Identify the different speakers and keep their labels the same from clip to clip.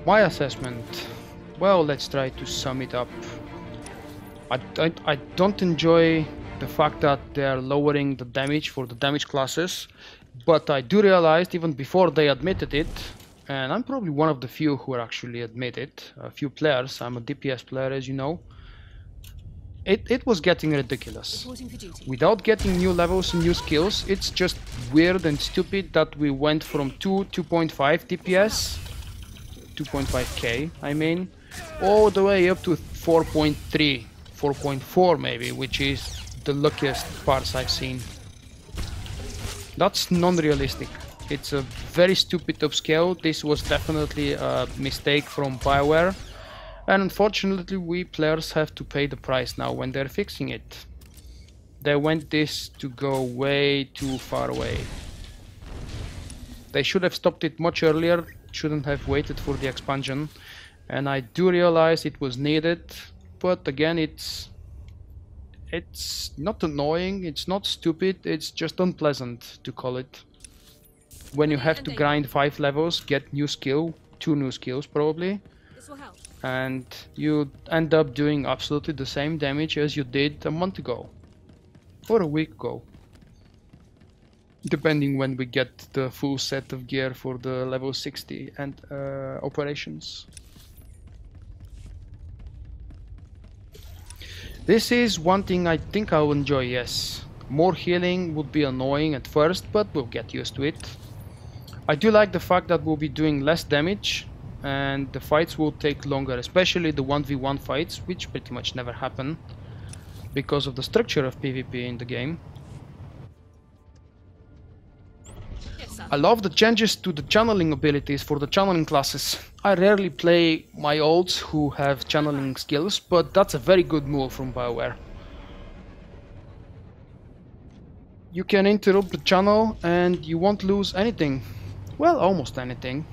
Speaker 1: My assessment. Well, let's try to sum it up. I don't enjoy the fact that they are lowering the damage for the damage classes, but I do realize even before they admitted it, and I'm probably one of the few who are actually admit it, a few players, I'm a DPS player as you know, it was getting ridiculous. Without getting new levels and new skills, it's just weird and stupid that we went from 2.5 DPS, 2.5k I mean, all the way up to 4.3, 4.4 maybe, which is the luckiest parts I've seen. That's non-realistic. It's a very stupid upscale. This was definitely a mistake from BioWare, and unfortunately we players have to pay the price now when they're fixing it. They want this to go way too far away. They should have stopped it much earlier, shouldn't have waited for the expansion, and I do realize it was needed, but again it's not annoying, it's not stupid, it's just unpleasant to call it. When you have to grind 5 levels, get new skill, 2 new skills probably, and you end up doing absolutely the same damage as you did a month ago or a week ago, depending when we get the full set of gear for the level 60 and operations. This is one thing I think I'll enjoy, yes. More healing would be annoying at first, but we'll get used to it. I do like the fact that we'll be doing less damage and the fights will take longer, especially the 1v1 fights, which pretty much never happen because of the structure of PvP in the game. I love the changes to the channeling abilities for the channeling classes. I rarely play my olds who have channeling skills, but that's a very good move from BioWare. You can interrupt the channel and you won't lose anything. Well, almost anything.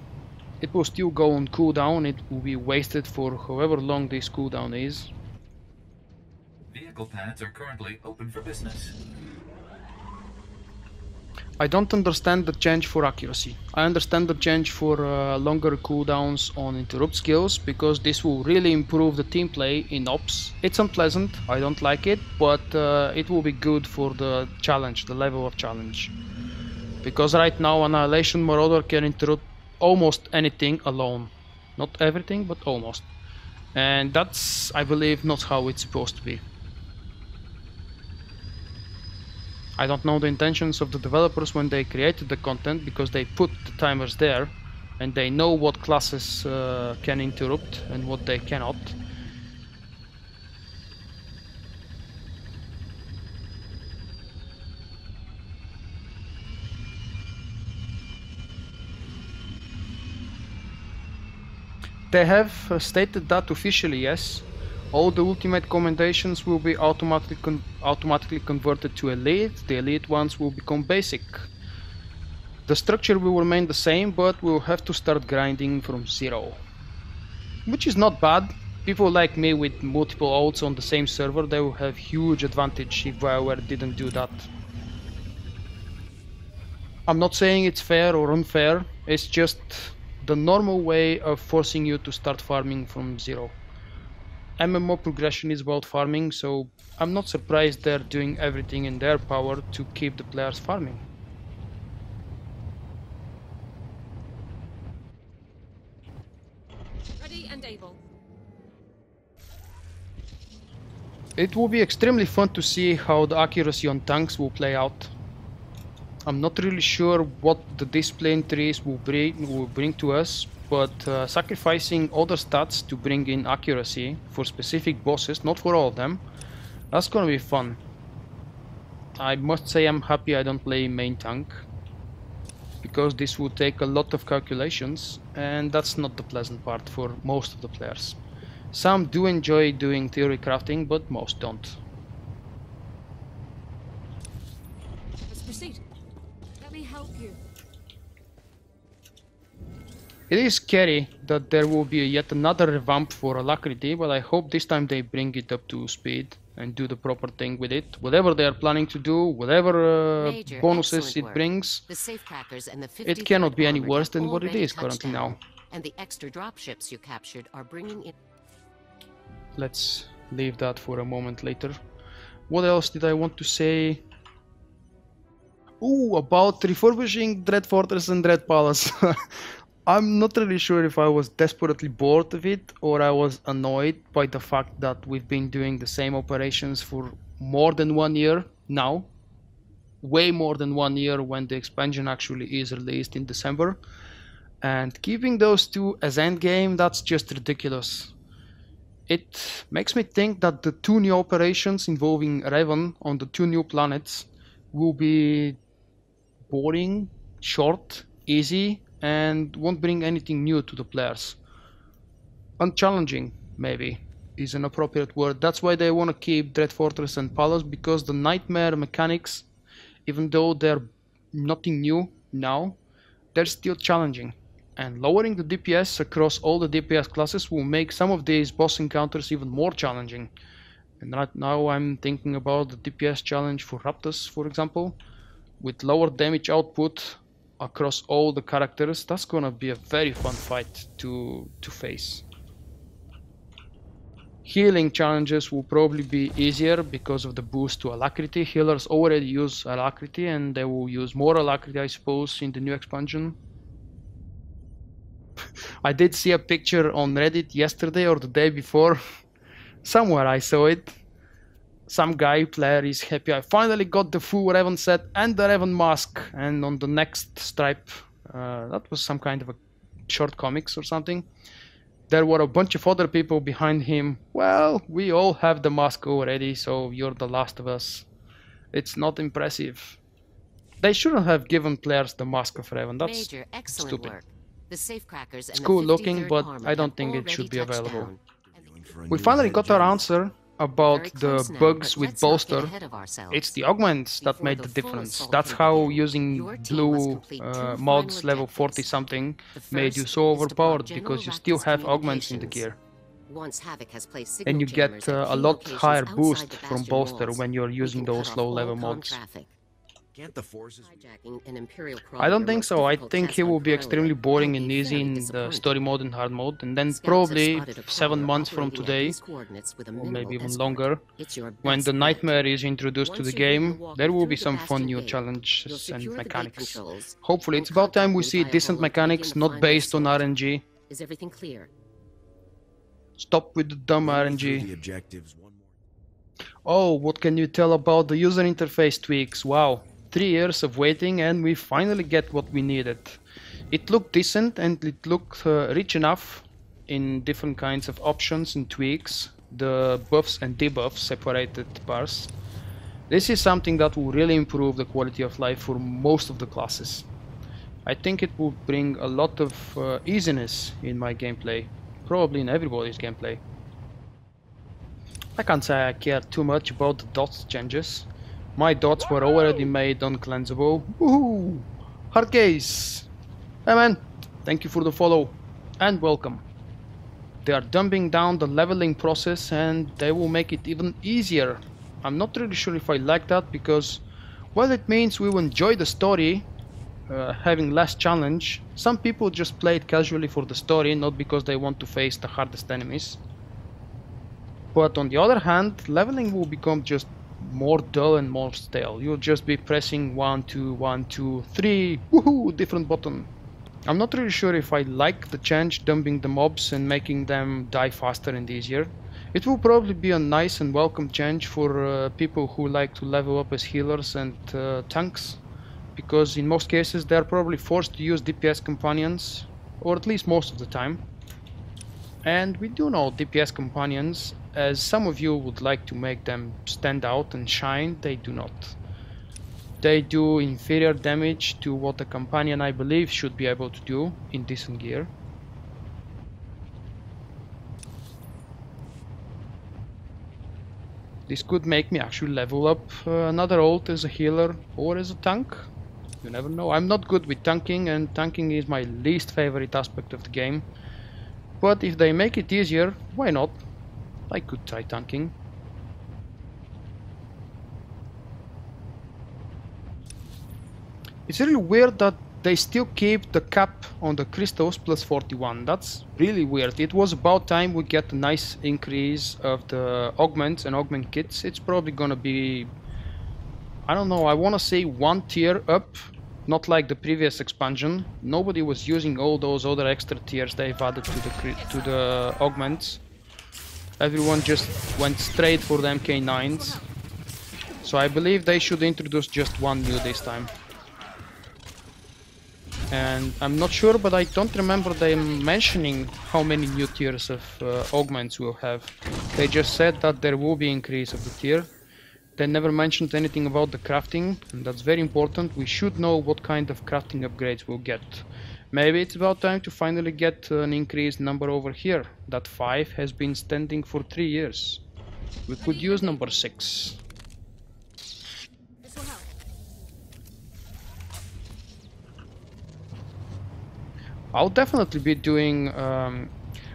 Speaker 1: It will still go on cooldown, it will be wasted for however long this cooldown is.
Speaker 2: Vehicle paths are currently open for business.
Speaker 1: I don't understand the change for accuracy. I understand the change for longer cooldowns on interrupt skills, because this will really improve the team play in ops. It's unpleasant, I don't like it, but it will be good for the challenge, the level of challenge. Because right now Annihilation Marauder can interrupt almost anything alone. Not everything, but almost. And that's, I believe, not how it's supposed to be. I don't know the intentions of the developers when they created the content, because they put the timers there and they know what classes can interrupt and what they cannot. They have stated that officially, yes. All the ultimate commendations will be automatically converted to elite. The elite ones will become basic. The structure will remain the same, but we'll have to start grinding from zero. Which is not bad. People like me with multiple ults on the same server, they will have huge advantage if BioWare didn't do that. I'm not saying it's fair or unfair, it's just the normal way of forcing you to start farming from zero. MMO progression is about farming, so I'm not surprised they're doing everything in their power to keep the players farming.
Speaker 3: Ready and able.
Speaker 1: It will be extremely fun to see how the accuracy on tanks will play out. I'm not really sure what the discipline trees will bring to us, but sacrificing other stats to bring in accuracy for specific bosses, not for all of them, that's gonna be fun. I must say I'm happy I don't play main tank, because this will take a lot of calculations, and that's not the pleasant part for most of the players. Some do enjoy doing theory crafting, but most don't.
Speaker 3: Let's proceed. Let me help you.
Speaker 1: It is scary that there will be yet another revamp for Alacrity, but I hope this time they bring it up to speed and do the proper thing with it. Whatever they are planning to do, whatever bonuses it brings, it cannot be any worse than what it is currently now.
Speaker 4: And the extra dropships you captured are bringing in...
Speaker 1: Let's leave that for a moment later. What else did I want to say? Ooh, about refurbishing Dread Fortress and Dread Palace. I'm not really sure if I was desperately bored of it or I was annoyed by the fact that we've been doing the same operations for more than 1 year now. Way more than 1 year when the expansion actually is released in December. And keeping those two as endgame, that's just ridiculous. It makes me think that the 2 new operations involving Revan on the 2 new planets will be boring, short, easy, and won't bring anything new to the players. Unchallenging, maybe, is an appropriate word. That's why they want to keep Dread Fortress and Palace, because the nightmare mechanics, even though they're nothing new now, they're still challenging. And lowering the DPS across all the DPS classes will make some of these boss encounters even more challenging. And right now I'm thinking about the DPS challenge for Raptors, for example. With lower damage output across all the characters, that's gonna be a very fun fight to face. Healing challenges will probably be easier because of the boost to alacrity. Healers already use alacrity and they will use more alacrity, I suppose, in the new expansion. I did see a picture on Reddit yesterday or the day before. Somewhere I saw it. Some guy player is happy. I finally got the full Revan set and the Revan mask. And on the next stripe, that was some kind of a short comics or something. There were a bunch of other people behind him. Well, we all have the mask already, so you're the last of us. It's not impressive. They shouldn't have given players the mask of Revan. That's
Speaker 4: Major, excellent
Speaker 1: stupid.
Speaker 4: work. The safecrackers
Speaker 1: It's
Speaker 4: and
Speaker 1: cool
Speaker 4: the
Speaker 1: looking,
Speaker 4: 53rd
Speaker 1: but
Speaker 4: Armored
Speaker 1: I don't
Speaker 4: have
Speaker 1: think it
Speaker 4: already
Speaker 1: should be
Speaker 4: touched
Speaker 1: available.
Speaker 4: down.
Speaker 1: We finally got our answer about
Speaker 4: Very
Speaker 1: the
Speaker 4: close now,
Speaker 1: bugs
Speaker 4: but
Speaker 1: with
Speaker 4: let's not get
Speaker 1: bolster.
Speaker 4: ahead of ourselves.
Speaker 1: It's the augments that
Speaker 4: Before
Speaker 1: made
Speaker 4: the
Speaker 1: the
Speaker 4: full
Speaker 1: difference.
Speaker 4: assault
Speaker 1: That's
Speaker 4: can
Speaker 1: how
Speaker 4: begin,
Speaker 1: using
Speaker 4: your team must
Speaker 1: blue
Speaker 4: complete 2 final
Speaker 1: mods level
Speaker 4: objectives.
Speaker 1: 40 something
Speaker 4: The
Speaker 1: made you
Speaker 4: first
Speaker 1: so
Speaker 4: is to block
Speaker 1: overpowered
Speaker 4: General
Speaker 1: because you still
Speaker 4: Rakta's
Speaker 1: have augments in the
Speaker 4: communications.
Speaker 1: gear.
Speaker 4: Once Havoc has placed
Speaker 1: And
Speaker 4: signal
Speaker 1: you get
Speaker 4: jammers at
Speaker 1: a
Speaker 4: key
Speaker 1: lot
Speaker 4: locations
Speaker 1: higher
Speaker 4: outside
Speaker 1: boost
Speaker 4: the
Speaker 1: from
Speaker 4: bastion
Speaker 1: bolster
Speaker 4: walls,
Speaker 1: when you're
Speaker 4: we
Speaker 1: using
Speaker 4: can
Speaker 1: those
Speaker 4: cut off
Speaker 1: low
Speaker 4: all
Speaker 1: level
Speaker 4: comm
Speaker 1: mods.
Speaker 4: traffic.
Speaker 5: Can't the forces...
Speaker 4: Hijacking an Imperial
Speaker 1: I don't
Speaker 4: crawler
Speaker 1: think
Speaker 4: most
Speaker 1: so. I
Speaker 4: difficult
Speaker 1: think
Speaker 4: test
Speaker 1: he
Speaker 4: on
Speaker 1: will be
Speaker 4: Corellia
Speaker 1: extremely boring
Speaker 4: can
Speaker 1: and
Speaker 4: be
Speaker 1: easy
Speaker 4: very
Speaker 1: in the
Speaker 4: disappointing.
Speaker 1: story mode and hard mode. And then
Speaker 4: Scouts have
Speaker 1: probably
Speaker 4: spotted a
Speaker 1: 7
Speaker 4: crawler
Speaker 1: months from
Speaker 4: operating at
Speaker 1: today,
Speaker 4: these coordinates with a
Speaker 1: or
Speaker 4: minimal
Speaker 1: maybe even
Speaker 4: escort.
Speaker 1: longer,
Speaker 4: It's your
Speaker 1: when
Speaker 4: best
Speaker 1: the
Speaker 4: bet.
Speaker 1: nightmare is introduced to
Speaker 4: Once
Speaker 1: the
Speaker 4: you've ridden the
Speaker 1: game,
Speaker 4: walker
Speaker 1: there will
Speaker 4: through
Speaker 1: be
Speaker 4: the
Speaker 1: some fun
Speaker 4: bastion
Speaker 1: new
Speaker 4: gate, you'll
Speaker 1: challenges and
Speaker 4: secure the gate
Speaker 1: mechanics.
Speaker 4: controls
Speaker 1: Hopefully,
Speaker 4: and
Speaker 1: it's about time we
Speaker 4: contact
Speaker 1: see
Speaker 4: them via
Speaker 1: decent
Speaker 4: holo to begin
Speaker 1: mechanics,
Speaker 4: the
Speaker 1: not
Speaker 4: final
Speaker 1: based on
Speaker 4: assault.
Speaker 1: RNG.
Speaker 4: Is everything clear?
Speaker 1: Stop with the dumb
Speaker 5: Run me through
Speaker 1: RNG.
Speaker 5: the objectives one more.
Speaker 1: Oh, what can you tell about the user interface tweaks? Wow, 3 years of waiting and we finally get what we needed. It looked decent and it looked rich enough in different kinds of options and tweaks. The buffs and debuffs separated bars. This is something that will really improve the quality of life for most of the classes. I think it will bring a lot of easiness in my gameplay, probably in everybody's gameplay. I can't say I care too much about the dots changes. My dots were already made uncleansable. Woohoo! Hard case! Hey man, thank you for the follow and welcome. They are dumbing down the leveling process and they will make it even easier. I'm not really sure if I like that because, well, it means we will enjoy the story, having less challenge. Some people just play it casually for the story, not because they want to face the hardest enemies. But on the other hand, leveling will become just more dull and more stale. You'll just be pressing 1, 2, 1, 2, 3, woohoo, different button. I'm not really sure if I like the change dumping the mobs and making them die faster and easier. It will probably be a nice and welcome change for people who like to level up as healers and tanks, because in most cases they are probably forced to use DPS companions, or at least most of the time. And we do know DPS companions, as some of you would like to make them stand out and shine, they do not. They do inferior damage to what a companion, I believe, should be able to do in decent gear. This could make me actually level up another ult as a healer or as a tank. You never know. I'm not good with tanking, and tanking is my least favorite aspect of the game. But if they make it easier, why not? I could try tanking. It's really weird that they still keep the cap on the crystals plus 41. That's really weird. It was about time we get a nice increase of the augments and augment kits. It's probably gonna be, I don't know, I want to say 1 tier up, not like the previous expansion. Nobody was using all those other extra tiers they've added to the augments. Everyone just went straight for the MK9s. So I believe they should introduce just 1 new this time. And I'm not sure, but I don't remember them mentioning how many new tiers of augments we'll have. They just said that there will be increase of the tier. They never mentioned anything about the crafting, and that's very important. We should know what kind of crafting upgrades we'll get. Maybe it's about time to finally get an increased number over here. That 5 has been standing for 3 years. We could use number 6.
Speaker 3: This will help.
Speaker 1: I'll definitely be doing...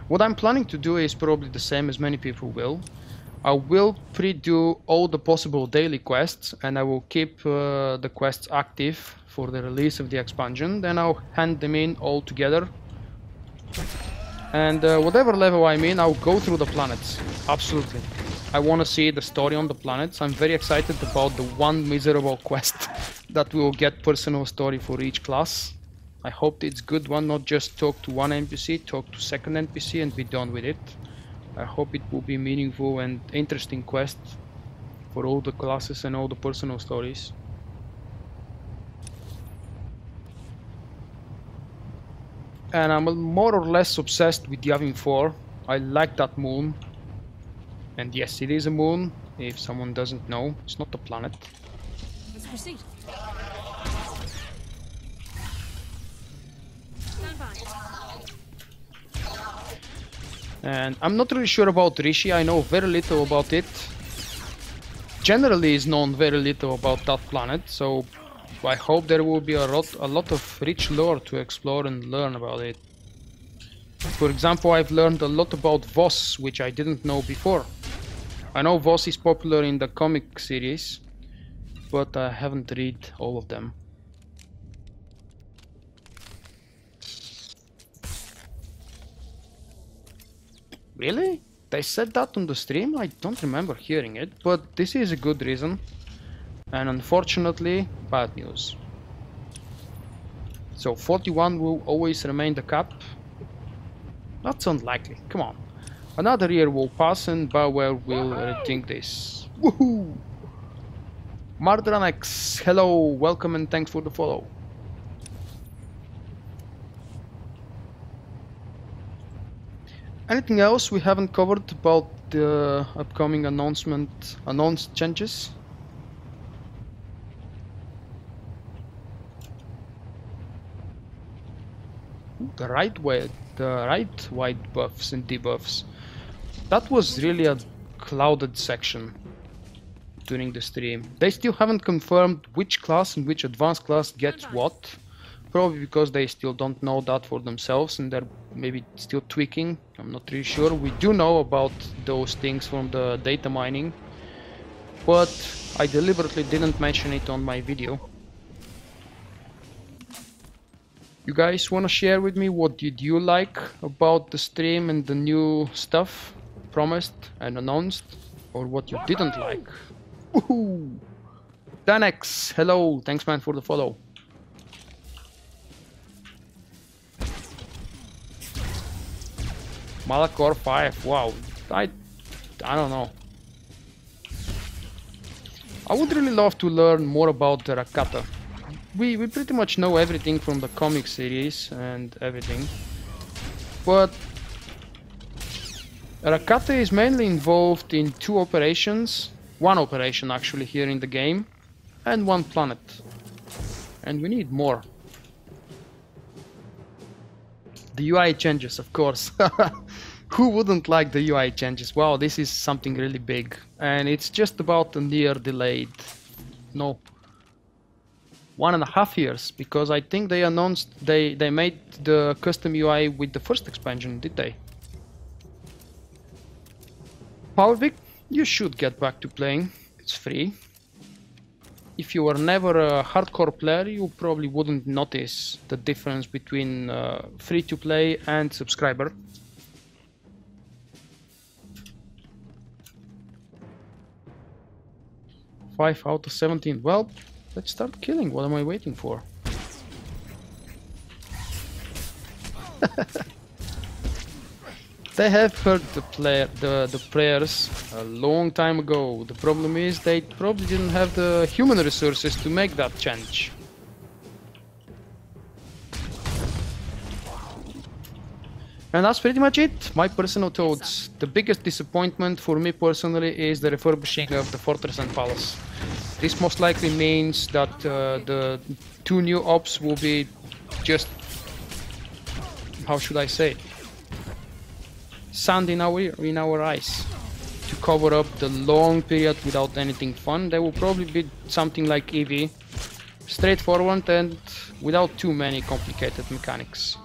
Speaker 1: what I'm planning to do is probably the same as many people will. I will pre-do all the possible daily quests, and I will keep the quests active for the release of the expansion. Then I'll hand them in all together. And whatever level I'm in, I'll go through the planets. Absolutely. I want to see the story on the planets. I'm very excited about the one miserable quest that we will get personal story for each class. I hope it's good one, not just talk to one NPC, talk to second NPC and be done with it. I hope it will be meaningful and interesting quest for all the classes and all the personal stories. And I'm more or less obsessed with Yavin 4. I like that moon. And yes, it is a moon. If someone doesn't know, it's not a planet.
Speaker 3: Let's proceed. Stand by.
Speaker 1: And I'm not really sure about Rishi. I know very little about it. Generally is known very little about that planet, so I hope there will be a lot of rich lore to explore and learn about it. For example, I've learned a lot about Voss, which I didn't know before. I know Voss is popular in the comic series, but I haven't read all of them. Really? They said that on the stream? I don't remember hearing it, but this is a good reason. And unfortunately, bad news. So 41 will always remain the cap. That's unlikely, come on. Another year will pass and Bauer will rethink this. Woohoo! Mardranex, hello, welcome and thanks for the follow. Anything else we haven't covered about the upcoming announced changes? The right white buffs and debuffs. That was really a clouded section during the stream. They still haven't confirmed which class and which advanced class gets what. Probably because they still don't know that for themselves and they're maybe still tweaking. I'm not really sure. We do know about those things from the data mining, but I deliberately didn't mention it on my video. You guys want to share with me what did you like about the stream and the new stuff promised and announced, or what you didn't like? Woohoo! Danex, hello, thanks man for the follow. Malachor 5, wow, I don't know. I would really love to learn more about the Rakata. We pretty much know everything from the comic series and everything, but Rakata is mainly involved in 2 operations, 1 operation actually here in the game, and 1 planet, and we need more. The UI changes, of course. Who wouldn't like the UI changes? Wow, this is something really big, and it's just about a year delayed. No. 1.5 years, because I think they announced they made the custom UI with the first expansion, did they? Powervic, you should get back to playing. It's free. if you were never a hardcore player, you probably wouldn't notice the difference between free-to-play and subscriber. Five out of 17. Well, let's start killing. What am I waiting for? They have heard the prayers a long time ago. The problem is they probably didn't have the human resources to make that change. And that's pretty much it. My personal thoughts. The biggest disappointment for me personally is the refurbishing of the fortress and palace. This most likely means that the two new ops will be just, how should I say, sand in our eyes to cover up the long period without anything fun. There will probably be something like EV, straightforward and without too many complicated mechanics.